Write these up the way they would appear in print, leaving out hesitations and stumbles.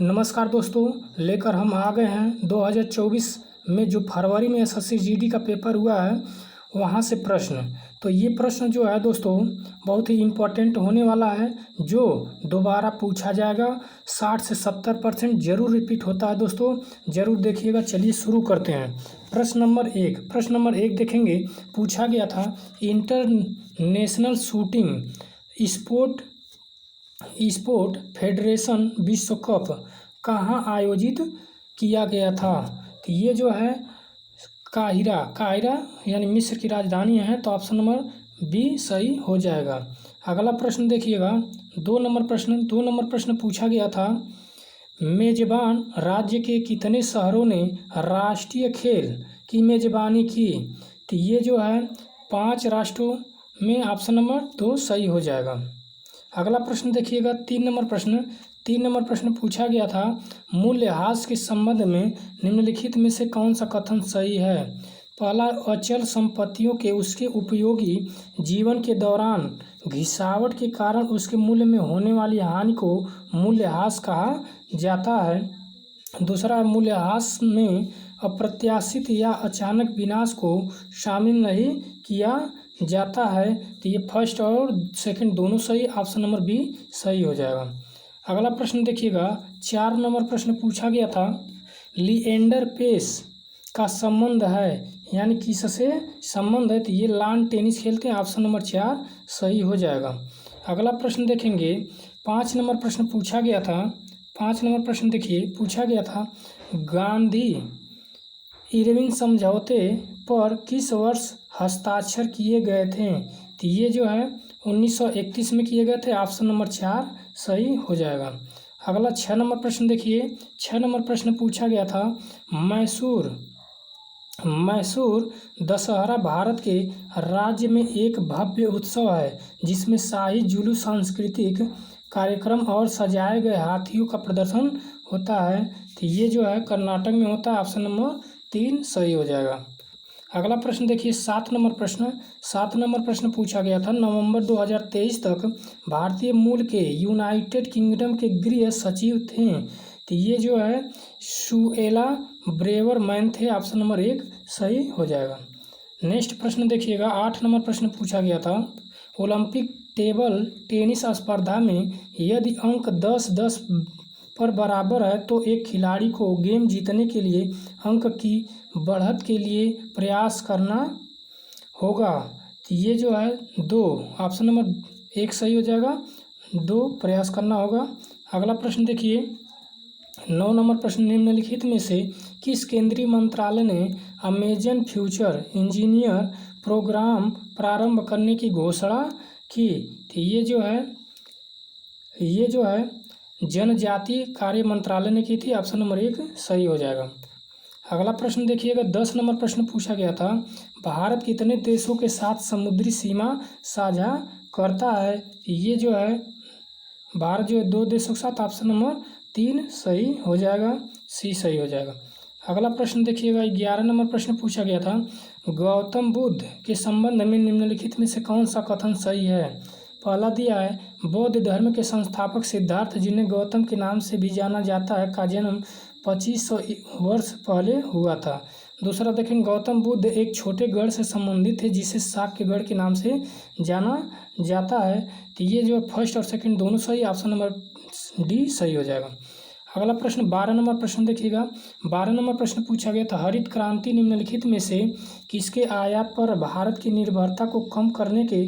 नमस्कार दोस्तों, लेकर हम आ गए हैं 2024 में जो फरवरी में एसएससी जीडी का पेपर हुआ है वहाँ से प्रश्न। तो ये प्रश्न जो है दोस्तों बहुत ही इम्पोर्टेंट होने वाला है, जो दोबारा पूछा जाएगा। 60 से 70% जरूर रिपीट होता है दोस्तों, जरूर देखिएगा। चलिए शुरू करते हैं। प्रश्न नंबर एक देखेंगे। पूछा गया था इंटरनेशनल शूटिंग स्पोर्ट फेडरेशन विश्व कप कहाँ आयोजित किया गया था। तो ये जो है काहिरा यानी मिस्र की राजधानी है। तो ऑप्शन नंबर बी सही हो जाएगा। अगला प्रश्न देखिएगा। 2 नंबर प्रश्न पूछा गया था, मेजबान राज्य के कितने शहरों ने राष्ट्रीय खेल की मेजबानी की। तो ये जो है 5 राष्ट्रों में ऑप्शन नंबर 2 सही हो जाएगा। अगला प्रश्न देखिएगा। 3 नंबर प्रश्न पूछा गया था, मूल्यह्रास के संबंध में निम्नलिखित में से कौन सा कथन सही है। पहला, अचल संपत्तियों के उसके उपयोगी जीवन के दौरान घिसावट के कारण उसके मूल्य में होने वाली हानि को मूल्यह्रास कहा जाता है। दूसरा, मूल्यह्रास में अप्रत्याशित या अचानक विनाश को शामिल नहीं किया जाता है। तो ये फर्स्ट और सेकंड दोनों सही, ऑप्शन नंबर बी सही हो जाएगा। अगला प्रश्न देखिएगा। 4 नंबर प्रश्न पूछा गया था, लिएंडर पेस का संबंध है, यानी किससे संबंध है। तो ये लॉन टेनिस खेलते हैं, ऑप्शन नंबर 4 सही हो जाएगा। अगला प्रश्न देखेंगे। 5 नंबर प्रश्न पूछा गया था। 5 नंबर प्रश्न देखिए, पूछा गया था, गांधी इरविन समझौते पर किस वर्ष हस्ताक्षर किए गए थे। तो ये जो है 1931 में किए गए थे, ऑप्शन नंबर 4 सही हो जाएगा। अगला 6 नंबर प्रश्न देखिए। 6 नंबर प्रश्न पूछा गया था, मैसूर दशहरा भारत के राज्य में एक भव्य उत्सव है जिसमें शाही जुलूस, सांस्कृतिक कार्यक्रम और सजाए गए हाथियों का प्रदर्शन होता है। तो ये जो है कर्नाटक में होता है, ऑप्शन नंबर 3 सही हो जाएगा। अगला प्रश्न देखिए। 7 नंबर प्रश्न पूछा गया था, नवंबर 2023 तक भारतीय मूल के यूनाइटेड किंगडम के गृह सचिव थे। तो ये जो है सुएला ब्रेवरमैन थे, ऑप्शन नंबर 1 सही हो जाएगा। नेक्स्ट प्रश्न देखिएगा। 8 नंबर प्रश्न पूछा गया था, ओलंपिक टेबल टेनिस स्पर्धा में यदि अंक 10-10 पर बराबर है तो एक खिलाड़ी को गेम जीतने के लिए अंक की बढ़त के लिए प्रयास करना होगा। तो ये जो है 2, ऑप्शन नंबर 1 सही हो जाएगा, 2 प्रयास करना होगा। अगला प्रश्न देखिए। 9 नंबर प्रश्न, निम्नलिखित में से किस केंद्रीय मंत्रालय ने अमेजन फ्यूचर इंजीनियर प्रोग्राम प्रारंभ करने की घोषणा की। तो ये जो है जनजातीय कार्य मंत्रालय ने की थी, ऑप्शन नंबर 1 सही हो जाएगा। अगला प्रश्न देखिएगा। 10 नंबर प्रश्न पूछा गया था, भारत कितने देशों के साथ समुद्री सीमा साझा करता है। ये जो है भारत जो है 2 देशों के साथ, ऑप्शन नंबर 3 सही हो जाएगा, सी सही हो जाएगा। अगला प्रश्न देखिएगा। 11 नंबर प्रश्न पूछा गया था, गौतम बुद्ध के संबंध में निम्नलिखित में से कौन सा कथन सही है। पहला दिया है, बौद्ध धर्म के संस्थापक सिद्धार्थ, जिन्हें गौतम के नाम से भी जाना जाता है, का जन्म 2500 वर्ष पहले हुआ था। दूसरा देखें, गौतम बुद्ध एक छोटे गढ़ से संबंधित है जिसे शाक्य गढ़ के नाम से जाना जाता है। तो ये जो फर्स्ट और सेकंड दोनों सही, ऑप्शन नंबर डी सही हो जाएगा। अगला प्रश्न 12 नंबर प्रश्न देखिएगा। 12 नंबर प्रश्न पूछा गया था, हरित क्रांति निम्नलिखित में से किसके आयात पर भारत की निर्भरता को कम करने के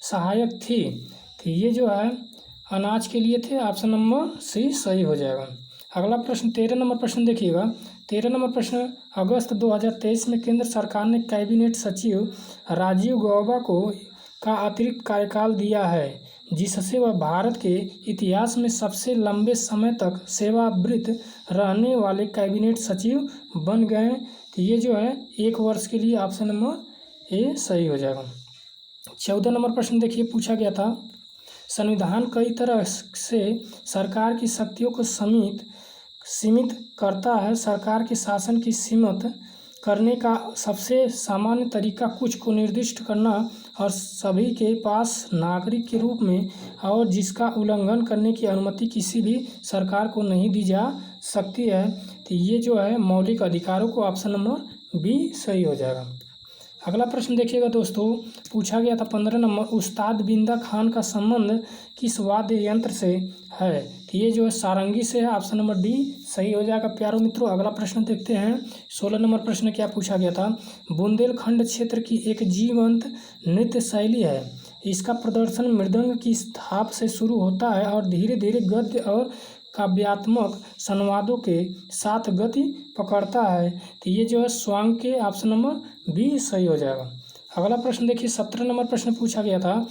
सहायक थी। तो ये जो है अनाज के लिए थे, ऑप्शन नंबर सी सही हो जाएगा। अगला प्रश्न 13 नंबर प्रश्न देखिएगा। 13 नंबर प्रश्न, अगस्त 2023 में केंद्र सरकार ने कैबिनेट सचिव राजीव गौबा को का अतिरिक्त कार्यकाल दिया है, जिससे वह भारत के इतिहास में सबसे लंबे समय तक सेवानिवृत्त रहने वाले कैबिनेट सचिव बन गए। तो ये जो है 1 वर्ष के लिए, ऑप्शन नंबर ए सही हो जाएगा। 14 नंबर प्रश्न देखिए, पूछा गया था, संविधान कई तरह से सरकार की शक्तियों को सीमित करता है। सरकार के शासन की सीमित करने का सबसे सामान्य तरीका कुछ को निर्दिष्ट करना और सभी के पास नागरिक के रूप में और जिसका उल्लंघन करने की अनुमति किसी भी सरकार को नहीं दी जा सकती है। तो ये जो है मौलिक अधिकारों को ऑप्शन नंबर बी सही हो जाएगा। अगला प्रश्न देखिएगा दोस्तों, पूछा गया था 15 नंबर, उस्ताद बिंदा खान का संबंध किस वाद्य यंत्र से है। तो ये जो है सारंगी से है, ऑप्शन नंबर डी सही हो जाएगा प्यारों मित्रों। अगला प्रश्न देखते हैं 16 नंबर प्रश्न क्या पूछा गया था, बुंदेलखंड क्षेत्र की एक जीवंत नृत्य शैली है, इसका प्रदर्शन मृदंग की थाप से शुरू होता है और धीरे धीरे गद्य और काव्यात्मक संवादों के साथ गति पकड़ता है। तो ये जो है स्वांग के ऑप्शन नंबर बी सही हो जाएगा। अगला प्रश्न देखिए 17 नंबर प्रश्न पूछा गया था।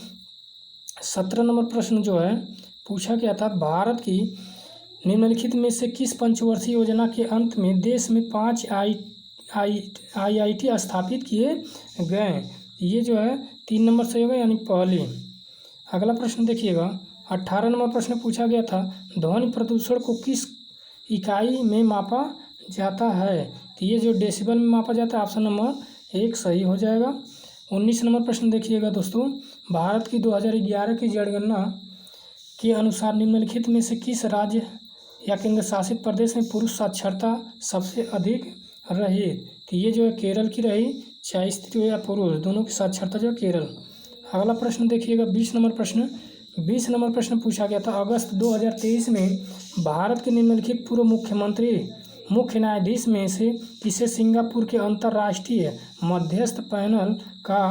17 नंबर प्रश्न जो है पूछा गया था, भारत की निम्नलिखित में से किस पंचवर्षीय योजना के अंत में देश में 5 IIT स्थापित किए गए। ये जो है 3 नंबर सही होगा यानी पहली। अगला प्रश्न देखिएगा 18 नंबर प्रश्न पूछा गया था, ध्वनि प्रदूषण को किस इकाई में मापा जाता है। तो ये जो डेसिबल में मापा जाता है, ऑप्शन नंबर 1 सही हो जाएगा। 19 नंबर प्रश्न देखिएगा दोस्तों, भारत की 2011 की जनगणना के अनुसार निम्नलिखित में से किस राज्य या केंद्र शासित प्रदेश में पुरुष साक्षरता सबसे अधिक रही। तो ये जो है केरल की रही, चाहे स्त्री हो या पुरुष दोनों की साक्षरता जो है केरल। अगला प्रश्न देखिएगा 20 नंबर प्रश्न। 20 नंबर प्रश्न पूछा गया था, अगस्त 2023 में भारत के निम्नलिखित पूर्व मुख्य न्यायाधीश में से किसे सिंगापुर के अंतर्राष्ट्रीय मध्यस्थ पैनल का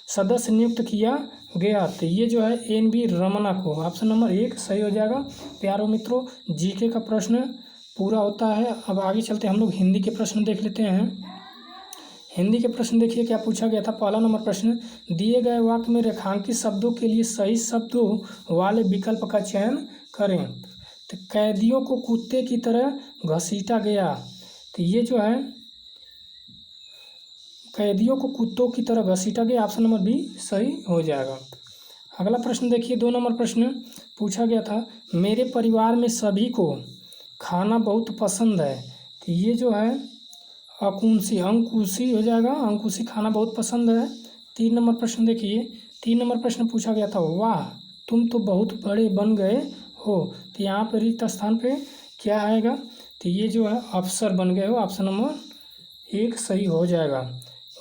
सदस्य नियुक्त किया गया। तो ये जो है NV रमना को, ऑप्शन नंबर 1 सही हो जाएगा। प्यारों मित्रों जीके का प्रश्न पूरा होता है। अब आगे चलते हम लोग हिंदी के प्रश्न देख लेते हैं। हिंदी के प्रश्न देखिए क्या पूछा गया था। पहला नंबर प्रश्न, दिए गए वाक्य में रेखांकित शब्दों के लिए सही शब्दों वाले विकल्प का चयन करें। तो कैदियों को कुत्ते की तरह घसीटा गया। तो ये जो है कैदियों को कुत्तों की तरह घसीटा गया, ऑप्शन नंबर बी सही हो जाएगा। अगला प्रश्न देखिए 2 नंबर प्रश्न पूछा गया था, मेरे परिवार में सभी को खाना बहुत पसंद है। तो ये जो है अंकुशी हो जाएगा, अंकुशी खाना बहुत पसंद है। 3 नंबर प्रश्न देखिए, 3 नंबर प्रश्न पूछा गया था, वाह तुम तो बहुत बड़े बन गए हो। तो यहाँ पर रिक्त स्थान पे क्या आएगा। तो ये जो है अफसर बन गए हो, ऑप्शन नंबर 1 सही हो जाएगा।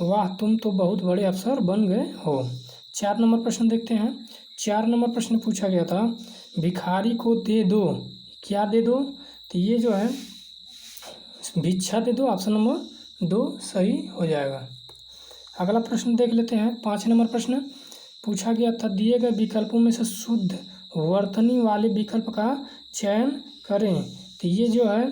वाह तुम तो बहुत बड़े अफसर बन गए हो। 4 नंबर प्रश्न देखते हैं। 4 नंबर प्रश्न पूछा गया था, भिखारी को दे दो, क्या दे दो। तो ये जो है भिक्षा दे दो, ऑप्शन नंबर 2 सही हो जाएगा। अगला प्रश्न देख लेते हैं 5 नंबर प्रश्न पूछा गया था, दिए गए विकल्पों में से शुद्ध वर्तनी वाले विकल्प का चयन करें। तो ये जो है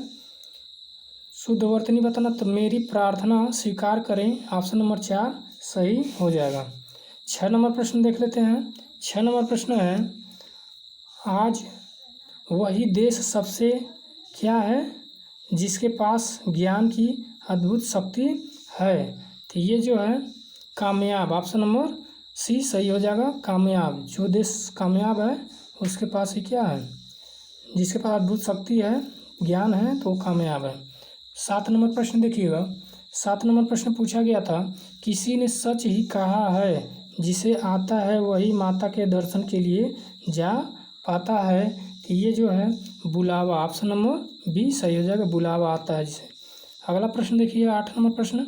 शुद्ध वर्तनी बताना, तो मेरी प्रार्थना स्वीकार करें, ऑप्शन नंबर 4 सही हो जाएगा। 6 नंबर प्रश्न देख लेते हैं। 6 नंबर प्रश्न है, आज वही देश सबसे क्या है जिसके पास ज्ञान की अद्भुत शक्ति है। तो ये जो है कामयाब, ऑप्शन नंबर सी सही हो जाएगा। कामयाब, जो देश कामयाब है उसके पास ही क्या है, जिसके पास अद्भुत शक्ति है, ज्ञान है, तो कामयाब है। 7 नंबर प्रश्न देखिएगा। 7 नंबर प्रश्न पूछा गया था, किसी ने सच ही कहा है, जिसे आता है वही माता के दर्शन के लिए जा पाता है। तो ये जो है बुलावा, ऑप्शन नंबर बी सही हो जाएगा, बुलावा आता है जिसे। अगला प्रश्न देखिए 8 नंबर प्रश्न,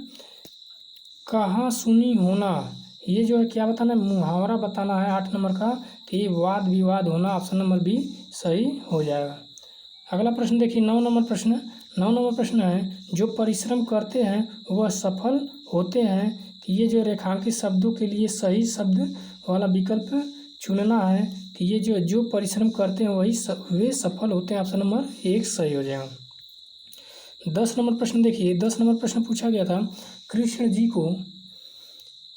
कहाँ सुनी होना। ये जो है क्या बताना है, मुहावरा बताना है 8 नंबर का। तो ये वाद विवाद होना, ऑप्शन नंबर बी सही हो जाएगा। अगला प्रश्न देखिए 9 नंबर प्रश्न। 9 नंबर प्रश्न है, जो परिश्रम करते हैं वह सफल होते हैं। तो ये जो रेखांकित शब्दों के लिए सही शब्द वाला विकल्प चुनना है। तो ये जो परिश्रम करते हैं वे सफल होते हैं, ऑप्शन नंबर 1 सही हो जाएगा। 10 नंबर प्रश्न देखिए। 10 नंबर प्रश्न पूछा गया था, कृष्ण जी को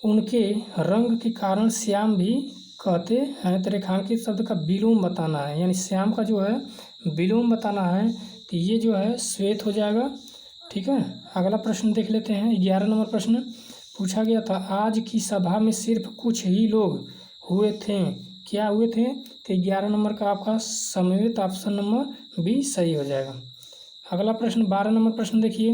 उनके रंग के कारण श्याम भी कहते हैं। तो रेखांकित शब्द का विलोम बताना है, यानी श्याम का जो है विलोम बताना है। तो ये जो है श्वेत हो जाएगा, ठीक है। अगला प्रश्न देख लेते हैं 11 नंबर प्रश्न पूछा गया था, आज की सभा में सिर्फ कुछ ही लोग हुए थे, क्या हुए थे। तो 11 नंबर का आपका समवेत, ऑप्शन नंबर बी सही हो जाएगा। अगला प्रश्न 12 नंबर प्रश्न देखिए।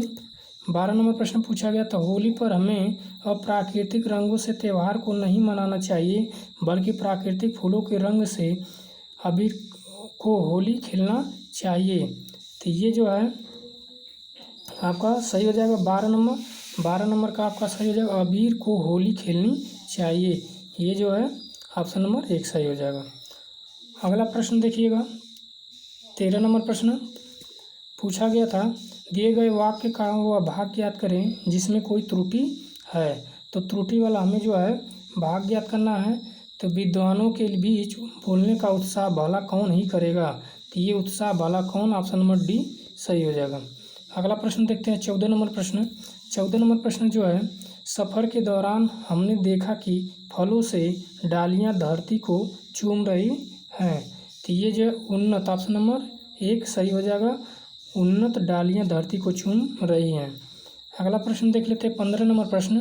12 नंबर प्रश्न पूछा गया था, होली पर हमें अप्राकृतिक रंगों से त्यौहार को नहीं मनाना चाहिए बल्कि प्राकृतिक फूलों के रंग से अबीर को होली खेलना चाहिए। तो ये जो है आपका सही हो जाएगा 12 नंबर का आपका सही हो जाएगा, अबीर को होली खेलनी चाहिए। ये जो है ऑप्शन नंबर 1 सही हो जाएगा। अगला प्रश्न देखिएगा, 13 नंबर प्रश्न पूछा गया था, दिए गए वाक्य का वह भाग ज्ञात करें जिसमें कोई त्रुटि है। तो त्रुटि वाला हमें जो है भाग ज्ञात करना है। तो विद्वानों के बीच बोलने का उत्साह भला कौन ही करेगा। तो ये उत्साह भला कौन, ऑप्शन नंबर डी सही हो जाएगा। अगला प्रश्न देखते हैं 14 नंबर प्रश्न। 14 नंबर प्रश्न जो है, सफ़र के दौरान हमने देखा कि फलों से डालियां धरती को चूम रही हैं। तो ये जो उन्नत, ऑप्शन नंबर 1 सही हो जाएगा, उन्नत डालियां धरती को चूम रही हैं। अगला प्रश्न देख लेते हैं 15 नंबर प्रश्न।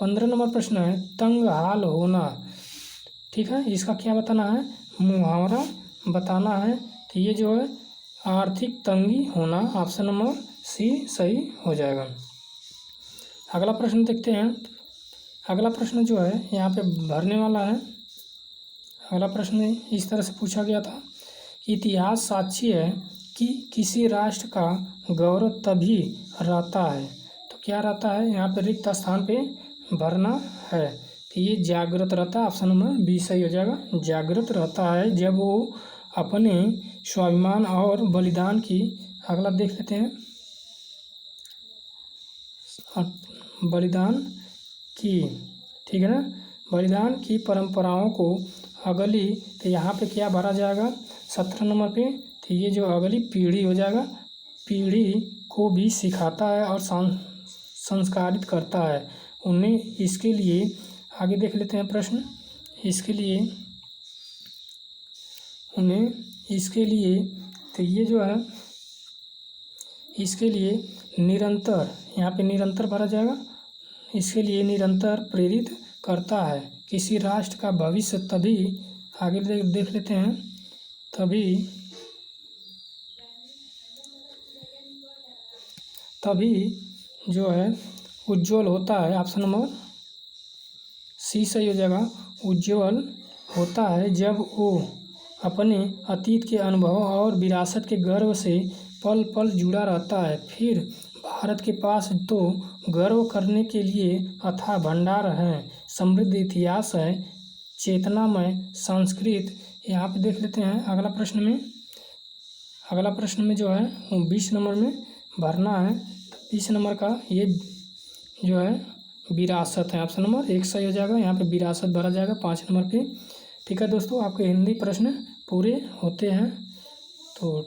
15 नंबर प्रश्न है, तंग हाल होना, ठीक है, इसका क्या बताना है, मुहावरा बताना है। तो ये जो है आर्थिक तंगी होना, ऑप्शन नंबर सी सही हो जाएगा। अगला प्रश्न देखते हैं। अगला प्रश्न जो है यहाँ पे भरने वाला है। अगला प्रश्न इस तरह से पूछा गया था, इतिहास साक्षी है कि किसी राष्ट्र का गौरव तभी रहता है। तो क्या रहता है, यहाँ पे रिक्त स्थान पे भरना है। तो ये जागृत रहता है, ऑप्शन नंबर बी सही हो जाएगा, जागृत रहता है जब वो अपने स्वाभिमान और बलिदान की, अगला देख लेते हैं, बलिदान की, ठीक है ना, बलिदान की परंपराओं को अगली, तो यहाँ पे क्या भरा जाएगा 17 नंबर पे। तो ये जो अगली पीढ़ी हो जाएगा, पीढ़ी को भी सिखाता है और संस्कारित करता है उन्हें। इसके लिए आगे देख लेते हैं प्रश्न, इसके लिए उन्हें, इसके लिए, तो ये जो है इसके लिए निरंतर, यहाँ पे निरंतर भरा जाएगा, इसके लिए निरंतर प्रेरित करता है किसी राष्ट्र का भविष्य। तभी आगे देख लेते हैं, तभी जो है उज्जवल होता है, ऑप्शन नंबर सी सही हो जाएगा, उज्जवल होता है जब वो अपने अतीत के अनुभव और विरासत के गर्व से पल पल जुड़ा रहता है। फिर भारत के पास तो गर्व करने के लिए अथाह भंडार है, समृद्ध इतिहास है, चेतनामय संस्कृत। यहाँ पे देख लेते हैं अगला प्रश्न में जो है वो 20 नंबर में भरना है। 20 नंबर का ये जो है विरासत है, ऑप्शन नंबर 1 सही हो जाएगा, यहाँ पे विरासत भरा जाएगा 5 नंबर पे। ठीक है दोस्तों, आपके हिंदी प्रश्न पूरे होते हैं। तो